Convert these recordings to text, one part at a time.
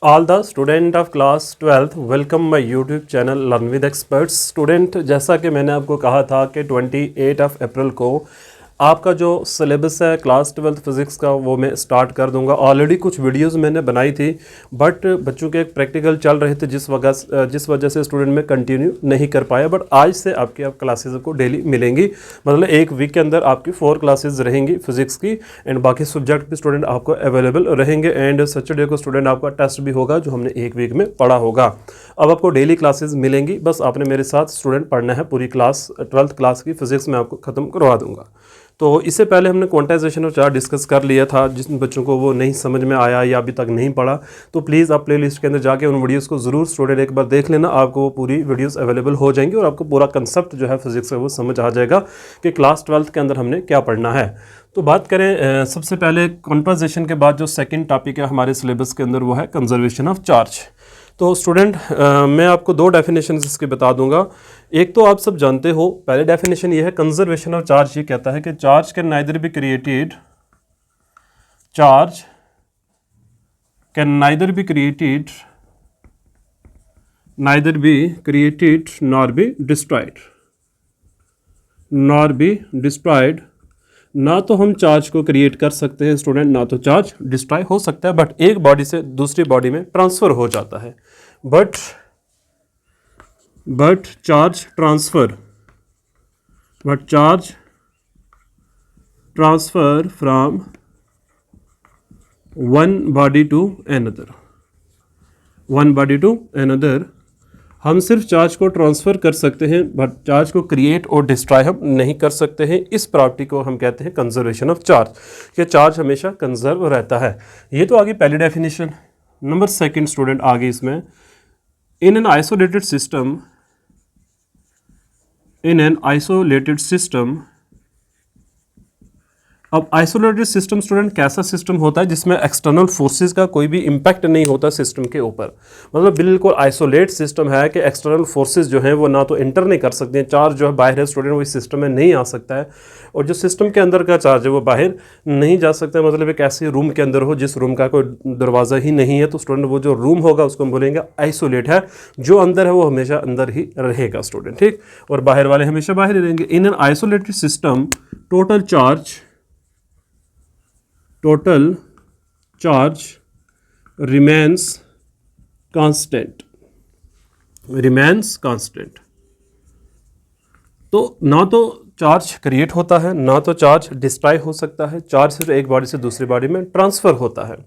All the student of class 12th welcome my YouTube channel learn with experts. Student, जैसा कि मैंने आपको कहा था कि 28 अप्रैल को आपका जो सिलेबस है क्लास 12th फिज़िक्स का वो मैं स्टार्ट कर दूंगा। ऑलरेडी कुछ वीडियोस मैंने बनाई थी बट बच्चों के प्रैक्टिकल चल रहे थे जिस वजह से स्टूडेंट में कंटिन्यू नहीं कर पाया। बट आज से आपकी क्लासेस को डेली मिलेंगी, मतलब एक वीक के अंदर आपकी 4 क्लासेस रहेंगी फिज़िक्स की एंड बाकी सब्जेक्ट भी स्टूडेंट आपको अवेलेबल रहेंगे। एंड सैटरडे को स्टूडेंट आपका टेस्ट भी होगा जो हमने एक वीक में पढ़ा होगा। अब आपको डेली क्लासेस मिलेंगी, बस आपने मेरे साथ स्टूडेंट पढ़ना है। पूरी क्लास 12th क्लास की फिज़िक्स में आपको ख़त्म करवा दूंगा। तो इससे पहले हमने क्वांटाइजेशन ऑफ चार्ज डिस्कस कर लिया था। जिन बच्चों को वो नहीं समझ में आया या अभी तक नहीं पढ़ा तो प्लीज़ आप प्लेलिस्ट के अंदर जाके उन वीडियोस को ज़रूर स्टूडेंट एक बार देख लेना। आपको वो पूरी वीडियोस अवेलेबल हो जाएंगी और आपको पूरा कंसेप्ट जो है फिजिक्स का वो समझ आ जाएगा कि क्लास 12th के अंदर हमने क्या पढ़ना है। तो बात करें सबसे पहले क्वांटाइजेशन के बाद जो सेकेंड टॉपिक है हमारे सिलेबस के अंदर वो है कंजर्वेशन ऑफ चार्ज। तो स्टूडेंट मैं आपको दो डेफिनेशन इसके बता दूंगा। एक तो आप सब जानते हो, पहले डेफिनेशन ये है कंजर्वेशन ऑफ चार्ज। ये कहता है कि charge can neither be created nor be destroyed. ना तो हम चार्ज को क्रिएट कर सकते हैं स्टूडेंट, ना तो चार्ज डिस्ट्रॉय हो सकता है, बट एक बॉडी से दूसरी बॉडी में ट्रांसफर हो जाता है। But charge transfer from one body to another. हम सिर्फ चार्ज को ट्रांसफ़र कर सकते हैं बट चार्ज को क्रिएट और डिस्ट्रॉय हम नहीं कर सकते हैं। इस प्रॉपर्टी को हम कहते हैं कंजर्वेशन ऑफ चार्ज, कि चार्ज हमेशा कंजर्व रहता है। ये तो आगे पहली डेफिनेशन। नंबर सेकंड स्टूडेंट आगे इसमें इन एन आइसोलेटेड सिस्टम। अब आइसोलेटेड सिस्टम स्टूडेंट कैसा सिस्टम होता है जिसमें एक्सटर्नल फोर्सेस का कोई भी इम्पैक्ट नहीं होता सिस्टम के ऊपर। मतलब बिल्कुल आइसोलेट सिस्टम है कि एक्सटर्नल फोर्सेस जो हैं वो ना तो इंटर नहीं कर सकते हैं। चार्ज जो है बाहर है स्टूडेंट वो इस सिस्टम में नहीं आ सकता है, और जो सिस्टम के अंदर का चार्ज है वो बाहर नहीं जा सकता है। मतलब एक ऐसे रूम के अंदर हो जिस रूम का कोई दरवाज़ा ही नहीं है तो स्टूडेंट वो जो रूम होगा उसको हम बोलेंगे आइसोलेट है। जो अंदर है वो हमेशा अंदर ही रहेगा स्टूडेंट, ठीक, और बाहर वाले हमेशा बाहर ही रहेंगे। In an isolated system total charge remains constant। तो ना तो चार्ज क्रिएट होता है ना तो चार्ज डिस्ट्रॉय हो सकता है। चार्ज सिर्फ एक बॉडी से दूसरी बॉडी में ट्रांसफ़र होता है।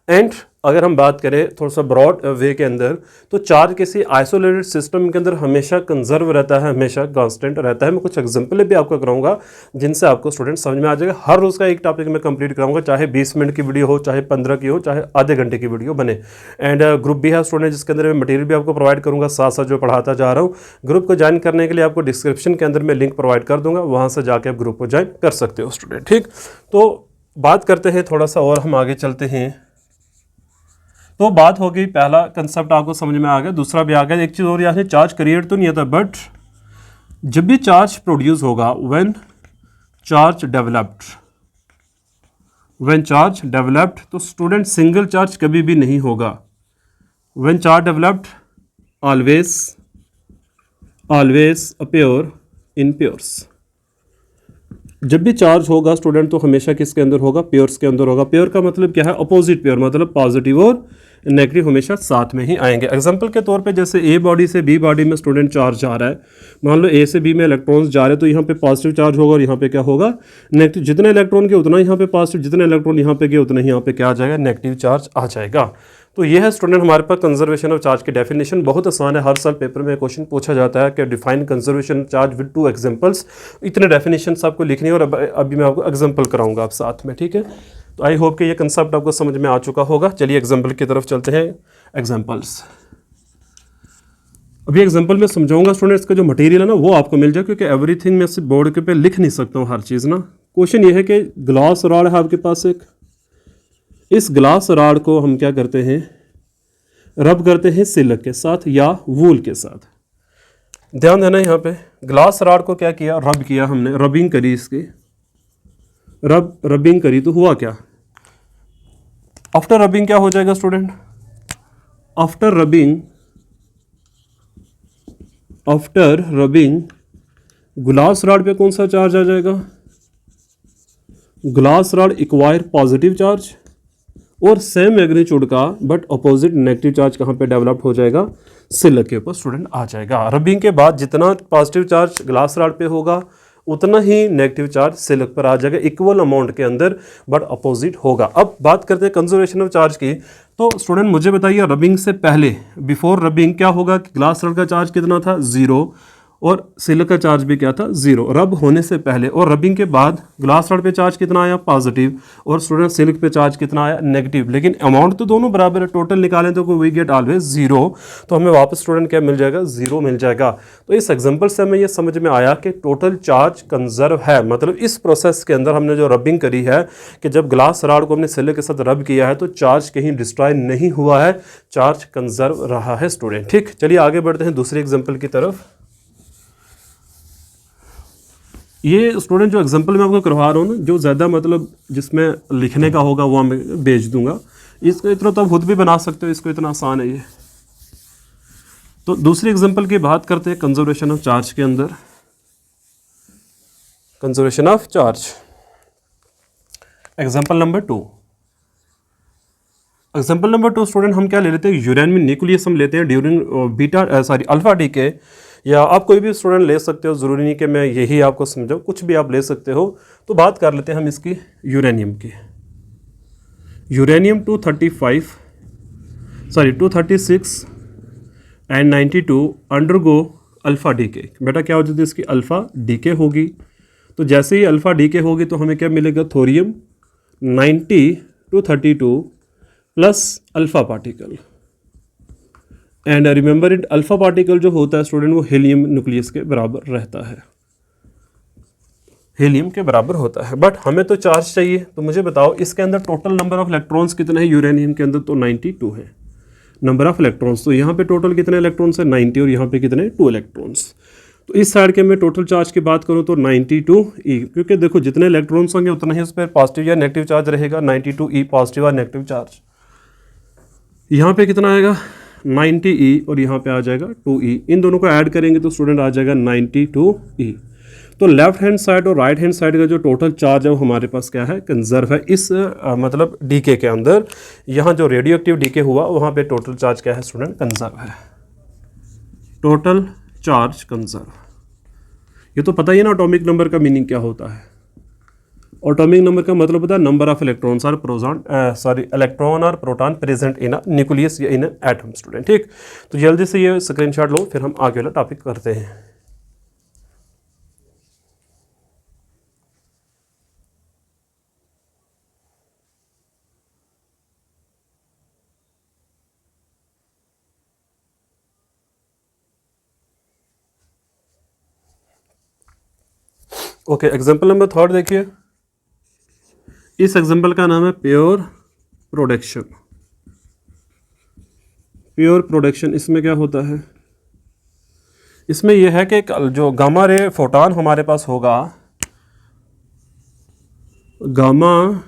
एंड अगर हम बात करें थोड़ा सा ब्रॉड वे के अंदर तो चार्ज किसी आइसोलेटेड सिस्टम के अंदर हमेशा कंजर्व रहता है, हमेशा कांस्टेंट रहता है। मैं कुछ एग्जांपल भी आपको कराऊंगा जिनसे आपको स्टूडेंट समझ में आ जाएगा। हर रोज़ का एक टॉपिक मैं कंप्लीट कराऊंगा, चाहे 20 मिनट की वीडियो हो, चाहे 15 की हो, चाहे आधे घंटे की वीडियो बने। एंड ग्रुप भी है स्टूडेंट जिसके अंदर मैं मटेरियल भी आपको प्रोवाइड करूँगा साथ साथ जो पढ़ाता जा रहा हूँ। ग्रुप को ज्वाइन करने के लिए आपको डिस्क्रिप्शन के अंदर मैं लिंक प्रोवाइड कर दूँगा, वहाँ से जाके आप ग्रुप को ज्वाइन कर सकते हो स्टूडेंट, ठीक। तो बात करते हैं थोड़ा सा और हम आगे चलते हैं। तो बात हो गई, पहला कंसेप्ट आपको समझ में आ गया, दूसरा भी आ गया। एक चीज़ और यहाँ से चार्ज क्रिएट तो नहीं होता, बट जब भी चार्ज प्रोड्यूस होगा व्हेन चार्ज डेवलप्ड तो स्टूडेंट सिंगल चार्ज कभी भी नहीं होगा। When charge developed always appear in pairs. जब भी चार्ज होगा स्टूडेंट तो हमेशा किसके अंदर होगा? पेयर्स के अंदर होगा। पेयर का मतलब क्या है? अपोजिट पेयर, मतलब पॉजिटिव और नेगेटिव हमेशा साथ में ही आएंगे। एग्जांपल के तौर पे जैसे ए बॉडी से बी बॉडी में स्टूडेंट चार्ज जा रहा है, मान लो ए से बी में इलेक्ट्रॉन्स जा रहे हैं तो यहाँ पे पॉजिटिव चार्ज होगा और यहाँ पे क्या होगा? नेगेटिव। जितने इलेक्ट्रॉन गए उतना यहाँ पे पॉजिटिव, जितने इलेक्ट्रॉन यहाँ पे गए उतना यहाँ पे क्या आ जाएगा? नेगेटिव चार्ज आ जाएगा। तो ये है स्टूडेंट हमारे पास कंजर्वेशन ऑफ चार्ज की डेफिनेशन। बहुत आसान है, हर साल पेपर में क्वेश्चन पूछा जाता है कि define conservation charge with 2 examples. इतने डेफिनेशंस आपको लिखनी है और अभी मैं आपको एग्जांपल कराऊंगा आप साथ में, ठीक है। तो आई होप कि ये कंसेप्ट आपको समझ में आ चुका होगा। चलिए एग्जांपल की तरफ चलते हैं। एग्जांपल्स अभी एग्जांपल में समझाऊंगा स्टूडेंट। इसका जो मटेरियल है ना वो आपको मिल जाए, क्योंकि एवरीथिंग मैं सिर्फ बोर्ड के पे लिख नहीं सकता हूँ हर चीज़ ना। क्वेश्चन ये है कि ग्लास रॉड है आपके पास एक, इस ग्लास रॉड को हम क्या करते हैं? रब करते हैं सिल्क के साथ या वूल के साथ। ध्यान देना यहाँ पे, ग्लास रॉड को क्या किया? रब किया हमने, रबिंग करी इसकी, रबिंग करी तो हुआ क्या? आफ्टर रबिंग क्या हो जाएगा student? After rubbing glass rod पे कौन सा चार्ज आ जाएगा, glass rod acquire positive charge, और सेम मैग्नीट्यूड का बट अपोजिट नेगेटिव चार्ज कहाँ पे डेवलप हो जाएगा, सिलिक के ऊपर स्टूडेंट आ जाएगा। रबिंग के बाद जितना पॉजिटिव चार्ज ग्लास रॉड पे होगा उतना ही नेगेटिव चार्ज सिलिक पर आ जाएगा, इक्वल अमाउंट के अंदर बट अपोजिट होगा। अब बात करते हैं कंजर्वेशन ऑफ चार्ज की। तो स्टूडेंट मुझे बताइए रबिंग से पहले, बिफोर रबिंग क्या होगा कि ग्लास रॉड का चार्ज कितना था, 0, और सिलिक का चार्ज भी क्या था, 0, रब होने से पहले। और रबिंग के बाद ग्लास रॉड पे चार्ज कितना आया, पॉजिटिव, और स्टूडेंट सिलिक पे चार्ज कितना आया, नेगेटिव। लेकिन अमाउंट तो दोनों बराबर है, टोटल निकालें तो वी गेट ऑलवेज 0, तो हमें वापस स्टूडेंट क्या मिल जाएगा, 0 मिल जाएगा। तो इस एग्जांपल से हमें ये समझ में आया कि टोटल चार्ज कंजर्व है, मतलब इस प्रोसेस के अंदर हमने जो रबिंग करी है कि जब ग्लास रॉड को हमने सिलिक के साथ रब किया है तो चार्ज कहीं डिस्ट्रॉय नहीं हुआ है, चार्ज कंजर्व रहा है स्टूडेंट। ठीक, चलिए आगे बढ़ते हैं दूसरे एग्जाम्पल की तरफ। ये स्टूडेंट जो एग्जांपल मैं आपको करवा रहा हूँ ना, जो ज़्यादा मतलब जिसमें लिखने का होगा वो मैं भेज दूंगा, इसको इतना तो आप खुद भी बना सकते हो, इसको इतना आसान है ये। तो दूसरी एग्जांपल की बात करते हैं कंजर्वेशन ऑफ चार्ज के अंदर। Conservation of charge, example number 2। Example number 2 student हम क्या ले लेते हैं, यूरेनियम न्यूक्लियस हम लेते हैं ड्यूरिंग अल्फा डीके, या आप कोई भी स्टूडेंट ले सकते हो, ज़रूरी नहीं कि मैं यही आपको समझाऊँ, कुछ भी आप ले सकते हो। तो बात कर लेते हैं हम इसकी यूरेनियम की। Uranium 236 and 92 undergo alpha decay. बेटा क्या हो जाती है, इसकी अल्फ़ा डीके होगी। तो जैसे ही अल्फ़ा डीके होगी तो हमें क्या मिलेगा, thorium 90-32 plus alpha particle. And remember it, alpha particle जो होता है स्टूडेंट वो हीलियम न्यूक्लियस के बराबर रहता है, हीलियम के बराबर होता है। बट हमें तो चार्ज चाहिए, तो मुझे बताओ इसके अंदर टोटल नंबर ऑफ इलेक्ट्रॉन्स कितने हैं, यूरेनियम के अंदर तो 92 है नंबर ऑफ इलेक्ट्रॉन्स। तो यहाँ पे टोटल कितने इलेक्ट्रॉन्स है, 90, और यहाँ पे कितने, 2 इलेक्ट्रॉन्स। तो इस साइड के मैं टोटल चार्ज की बात करूँ तो 92E, क्योंकि देखो जितने इलेक्ट्रॉन्स होंगे उतना ही उस पर पॉजिटिव या नेगेटिव चार्ज रहेगा, 92E पॉजिटिव और नेगेटिव चार्ज। यहाँ पे कितना आएगा, 90E, और यहाँ पे आ जाएगा 2E। इन दोनों को ऐड करेंगे तो स्टूडेंट आ जाएगा 92E। तो लेफ्ट हैंड साइड और राइट हैंड साइड का जो टोटल चार्ज है वो हमारे पास क्या है, कंजर्व है। इस मतलब डीके के अंदर यहाँ जो रेडियो एक्टिव डीके हुआ वहाँ पे टोटल चार्ज क्या है स्टूडेंट, कंजर्व है, टोटल चार्ज कंजर्व। ये तो पता ही है ना एटॉमिक नंबर का मीनिंग क्या होता है। एटॉमिक नंबर का मतलब होता है नंबर ऑफ इलेक्ट्रॉन्स और इलेक्ट्रॉन और proton present in a nucleus या इन अ एटम स्टूडेंट। ठीक, तो जल्दी से ये स्क्रीनशॉट लो, फिर हम आगे वाला टॉपिक करते हैं। ओके, एग्जाम्पल नंबर 3 देखिए। इस एग्जाम्पल का नाम है प्योर प्रोडक्शन। प्योर प्रोडक्शन, इसमें क्या होता है, इसमें यह है कि जो गामा रे फोटॉन हमारे पास होगा, gamma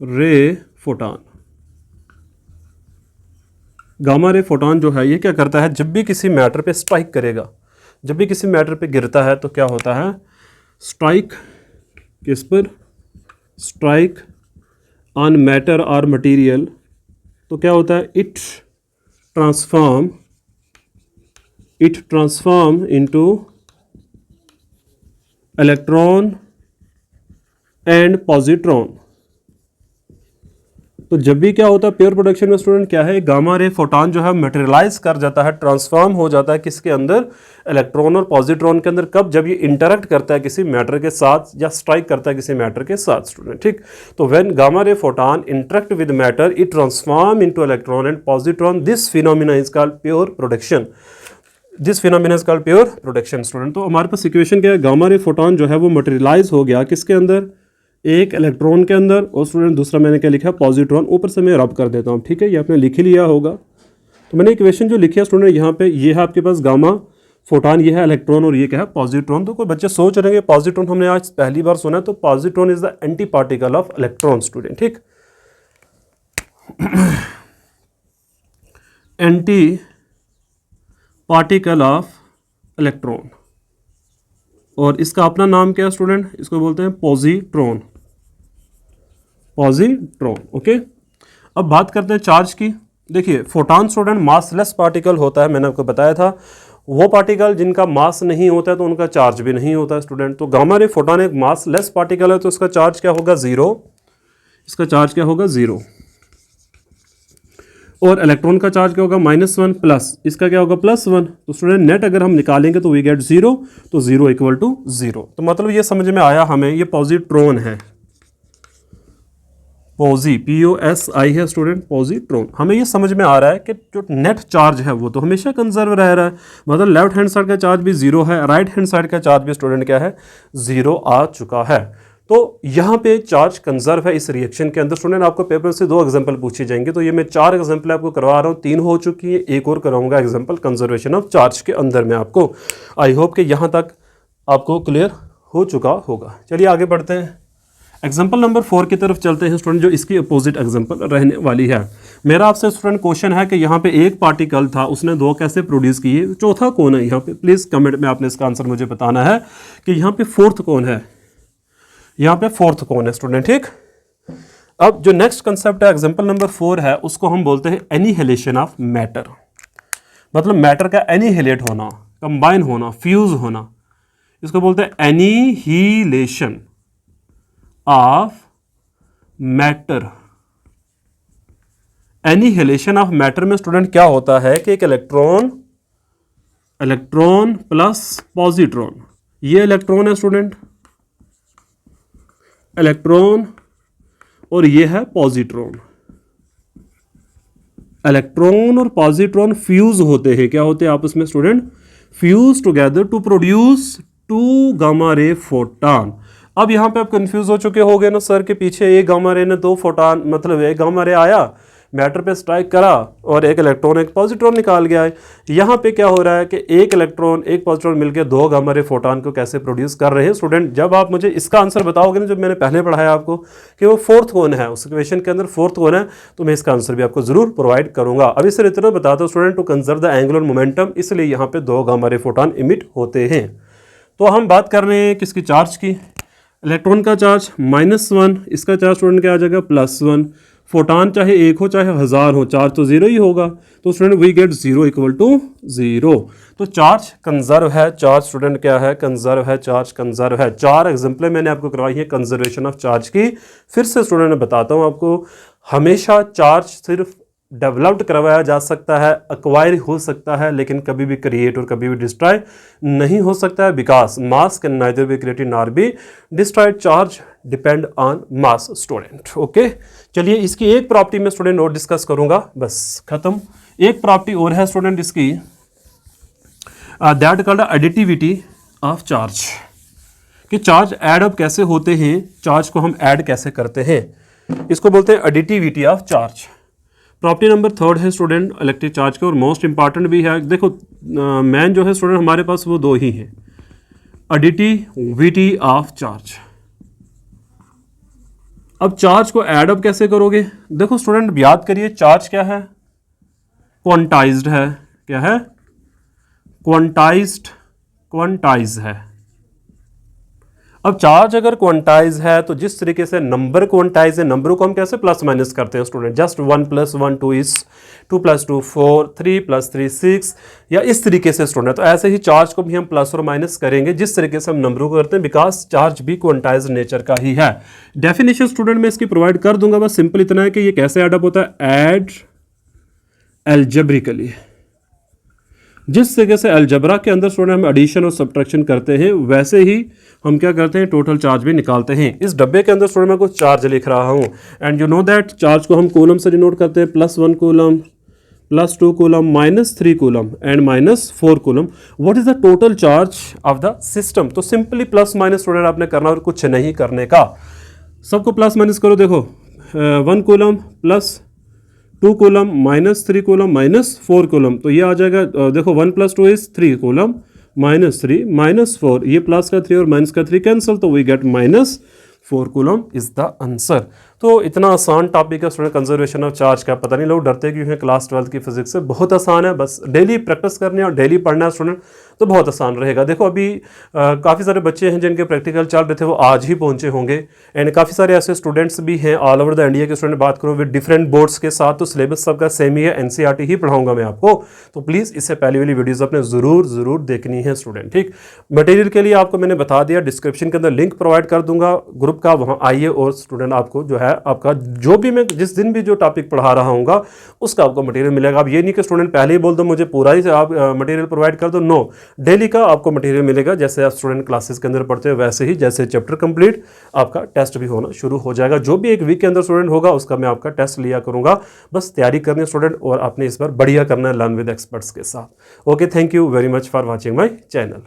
ray photon, gamma ray photon जो है ये क्या करता है, जब भी किसी मैटर पे स्ट्राइक करेगा, जब भी किसी मैटर पे गिरता है तो क्या होता है, स्ट्राइक किस पर, स्ट्राइक ऑन मैटर और मटेरियल, तो क्या होता है, it transform into electron and positron. तो जब भी क्या होता है प्योर प्रोडक्शन में स्टूडेंट क्या है, गामा रे फोटॉन जो है मटेरियलाइज कर जाता है, ट्रांसफॉर्म हो जाता है किसके अंदर, इलेक्ट्रॉन और पॉजिट्रॉन के अंदर। कब, जब ये इंटरेक्ट करता है किसी मैटर के साथ या स्ट्राइक करता है किसी मैटर के साथ स्टूडेंट। ठीक, तो when gamma ray photon interact with matter it transform into electron and positron, this phenomena is called pure production. This phenomena is called pure production student. तो हमारे पास इक्वेशन क्या है, गामा रे फोटॉन जो है वो materialise हो गया किसके अंदर, एक इलेक्ट्रॉन के अंदर, और स्टूडेंट दूसरा मैंने क्या लिखा, पॉजिट्रॉन। ऊपर से मैं रब कर देता हूँ, ठीक है, ये आपने लिख ही लिया होगा। तो मैंने इक्वेशन जो लिखी है स्टूडेंट यहाँ पे, ये है आपके पास गामा फोटॉन, ये है इलेक्ट्रॉन, और ये क्या है, पॉजिट्रॉन। तो कोई बच्चे सोच रहे हैं पॉजिट्रॉन हमने आज पहली बार सुना है, तो positron is the anti particle of electron student. ठीक, एंटी पार्टिकल ऑफ इलेक्ट्रॉन, और इसका अपना नाम क्या है स्टूडेंट, इसको बोलते हैं पॉजिट्रॉन, पॉजिट्रॉन। ओके, अब बात करते हैं चार्ज की। देखिए फोटॉन स्टूडेंट मासलेस पार्टिकल होता है, मैंने आपको बताया था। वो पार्टिकल जिनका मास नहीं होता है तो उनका चार्ज भी नहीं होता है स्टूडेंट। तो गामा रे फोटॉन एक मासलेस पार्टिकल है, तो इसका चार्ज क्या होगा, जीरो। इसका चार्ज क्या होगा, जीरो। और इलेक्ट्रॉन का चार्ज क्या होगा, -1 प्लस, इसका क्या होगा, +1। तो स्टूडेंट नेट अगर हम निकालेंगे तो वी गेट 0, तो 0 इक्वल टू 0। तो मतलब ये समझ में आया हमें, ये पॉजिट्रॉन है, पॉजी, POSI है स्टूडेंट, पॉजिट्रॉन। हमें ये समझ में आ रहा है कि जो नेट चार्ज है वो तो हमेशा कंजर्व रह रहा है, मतलब लेफ्ट हैंड साइड का चार्ज भी 0 है, राइट हैंड साइड का चार्ज भी स्टूडेंट क्या है, 0 आ चुका है। तो यहाँ पे चार्ज कंजर्व है इस रिएक्शन के अंदर। स्टूडेंट आपको पेपर से 2 एग्जांपल पूछे जाएंगे, तो ये मैं 4 एग्जांपल आपको करवा रहा हूँ, 3 हो चुकी है, एक और कराऊंगा एग्जांपल कंजर्वेशन ऑफ चार्ज के अंदर में आपको। आई होप कि यहाँ तक आपको क्लियर हो चुका होगा। चलिए आगे बढ़ते हैं, एग्जाम्पल नंबर 4 की तरफ चलते हैं स्टूडेंट, जो इसकी अपोजिट एग्जाम्पल रहने वाली है। मेरा आपसे स्टूडेंट क्वेश्चन है कि यहाँ पे एक पार्टिकल था, उसने 2 कैसे प्रोड्यूस किए, चौथा कौन है यहाँ पे, प्लीज़ कमेंट में आपने इसका आंसर मुझे बताना है कि यहाँ पे 4th कौन है, यहाँ पे 4th कौन है स्टूडेंट, ठीक। अब जो नेक्स्ट कंसेप्ट है एग्जाम्पल नंबर 4 है, उसको हम बोलते हैं एनिहिलेशन ऑफ मैटर। मतलब मैटर का एनिहिलेट होना, कंबाइन होना, फ्यूज होना, इसको बोलते हैं annihilation of matter. Annihilation of matter में स्टूडेंट क्या होता है कि एक इलेक्ट्रॉन प्लस पॉजिट्रॉन, ये इलेक्ट्रॉन है स्टूडेंट, इलेक्ट्रॉन, और ये है पॉजिट्रॉन। इलेक्ट्रॉन और पॉजिट्रॉन फ्यूज होते हैं, क्या होते हैं आपस में student, fuse together to produce 2 gamma ray photon. अब यहाँ पे आप कंफ्यूज हो चुके होगे ना सर के पीछे एक गामा रे ने 2 फोटॉन, मतलब एक गामा रे आया मैटर पे स्ट्राइक करा और एक इलेक्ट्रॉन एक पॉजिट्रॉन निकाल गया है। यहाँ पे क्या हो रहा है कि एक इलेक्ट्रॉन एक पॉजिट्रॉन मिलकर 2 गामा रे फोटॉन को कैसे प्रोड्यूस कर रहे हैं। स्टूडेंट जब आप मुझे इसका आंसर बताओगे ना, जब मैंने पहले पढ़ाया आपको कि वो 4th कौन है, उस क्वेश्चन के अंदर 4th कौन है, तो मैं इसका आंसर भी आपको जरूर प्रोवाइड करूंगा। अभी सिर्फ इतना बताता हूँ student, to conserve the angular momentum, इसलिए यहाँ पे 2 गामा रे फोटॉन इमिट होते हैं। तो हम बात कर रहे हैं किसकी, चार्ज की। इलेक्ट्रॉन का चार्ज -1, इसका चार्ज स्टूडेंट क्या आ जाएगा, +1। फोटॉन चाहे 1 हो चाहे 1000 हो, चार्ज तो 0 ही होगा, तो student we get 0 equal to 0। तो चार्ज कंजर्व है, चार्ज स्टूडेंट क्या है, कंजर्व है, चार्ज कंजर्व है। 4 एग्जाम्पलें मैंने आपको करवाई है कंजर्वेशन ऑफ चार्ज की। फिर से स्टूडेंट मैं बताता हूँ आपको, हमेशा चार्ज सिर्फ डेवलप्ड करवाया जा सकता है, एक्वायर हो सकता है, लेकिन कभी भी क्रिएट और कभी भी डिस्ट्रॉय नहीं हो सकता है, because mass can neither be created nor be destroyed. Charge depend on mass student. Okay, चलिए इसकी एक प्रॉपर्टी में स्टूडेंट और डिस्कस करूंगा, बस खत्म। एक प्रॉपर्टी और है स्टूडेंट इसकी, that called additivity of charge, कि चार्ज ऐड अप कैसे होते हैं, चार्ज को हम ऐड कैसे करते हैं, इसको बोलते हैं additivity of charge. Property number 3 है स्टूडेंट इलेक्ट्रिक चार्ज का, और मोस्ट इंपॉर्टेंट भी है। देखो मैन जो है स्टूडेंट हमारे पास वो 2 ही हैं, एडिटिविटी ऑफ चार्ज। अब चार्ज को ऐड अप कैसे करोगे, देखो स्टूडेंट याद करिए, चार्ज क्या है, क्वांटाइज्ड है, क्या है, क्वांटाइज है। अब चार्ज अगर क्वांटाइज है तो जिस तरीके से नंबर क्वांटाइज है, नंबरों को हम कैसे प्लस माइनस करते हैं स्टूडेंट, जस्ट 1 + 1 2 is 2 + 2 4 3 + 3 6, या इस तरीके से स्टूडेंट। तो ऐसे ही चार्ज को भी हम प्लस और माइनस करेंगे जिस तरीके से हम नंबरों को करते हैं, बिकॉज चार्ज भी क्वांटाइज नेचर का ही है। डेफिनेशन स्टूडेंट मैं इसकी प्रोवाइड कर दूंगा, बस सिंपल इतना है कि ये कैसे ऐड अप होता है, ऐड एल्जेब्रिकली। जिस तरीके से अलजबरा के अंदर स्टूडेंट हम एडिशन और सब्ट्रैक्शन करते हैं, वैसे ही हम क्या करते हैं, टोटल चार्ज भी निकालते हैं। इस डब्बे के अंदर स्टूडेंट मैं कुछ चार्ज लिख रहा हूं, and you know that charge को हम कूलम से डिनोट करते हैं, +1 coulomb, +2 coulomb, -3 coulomb and -4 coulomb. What is the total charge of the system. तो सिंपली प्लस माइनस स्टूडेंट आपने करना और कुछ नहीं करने का, सबको प्लस माइनस करो। देखो 1 कूलम +2 कूलम, -3 कूलम, -4 कूलम, तो ये आ जाएगा, देखो 1 + 2 is 3 कूलम, -3 -4, ये प्लस का 3 और माइनस का 3 कैंसिल, तो we get -4 coulomb is the answer. तो इतना आसान टॉपिक है स्टूडेंट कंजर्वेशन ऑफ चार्ज का, पता नहीं लोग डरते क्यों हैं क्लास 12 की फिजिक्स से। बहुत आसान है, बस डेली प्रैक्टिस करनी है और डेली पढ़ना है स्टूडेंट, तो बहुत आसान रहेगा। देखो अभी काफ़ी सारे बच्चे हैं जिनके प्रैक्टिकल चल रहे थे, वो आज ही पहुंचे होंगे। एंड काफ़ी सारे ऐसे स्टूडेंट्स भी हैं ऑल ओवर द इंडिया के स्टूडेंट, बात करो विद डिफरेंट बोर्ड्स के साथ, तो सिलेबस सबका सेम ही है, एनसीईआरटी ही पढ़ाऊंगा मैं आपको। तो प्लीज़ इससे पहले वाली वीडियोज़ अपने ज़रूर देखनी है स्टूडेंट, ठीक। मटेरियल के लिए आपको मैंने बता दिया, डिस्क्रिप्शन के अंदर लिंक प्रोवाइड कर दूंगा ग्रुप का, वहाँ आइए और स्टूडेंट आपको जो है आपका जो भी मैं जिस दिन भी जो टॉपिक पढ़ा रहा हूँ उसका आपको मटेरियल मिलेगा। अब ये नहीं कि स्टूडेंट पहले ही बोल दो मुझे पूरा ही आप मटेरियल प्रोवाइड कर दो, नो, डेली का आपको मटेरियल मिलेगा। जैसे आप स्टूडेंट क्लासेस के अंदर पढ़ते हो वैसे ही, जैसे चैप्टर कंप्लीट आपका टेस्ट भी होना शुरू हो जाएगा। जो भी एक वीक के अंदर स्टूडेंट होगा उसका मैं आपका टेस्ट लिया करूंगा। बस तैयारी करनी है स्टूडेंट, और आपने इस बार बढ़िया करना है लर्न विद एक्सपर्ट्स के साथ। Okay, thank you very much for watching my channel.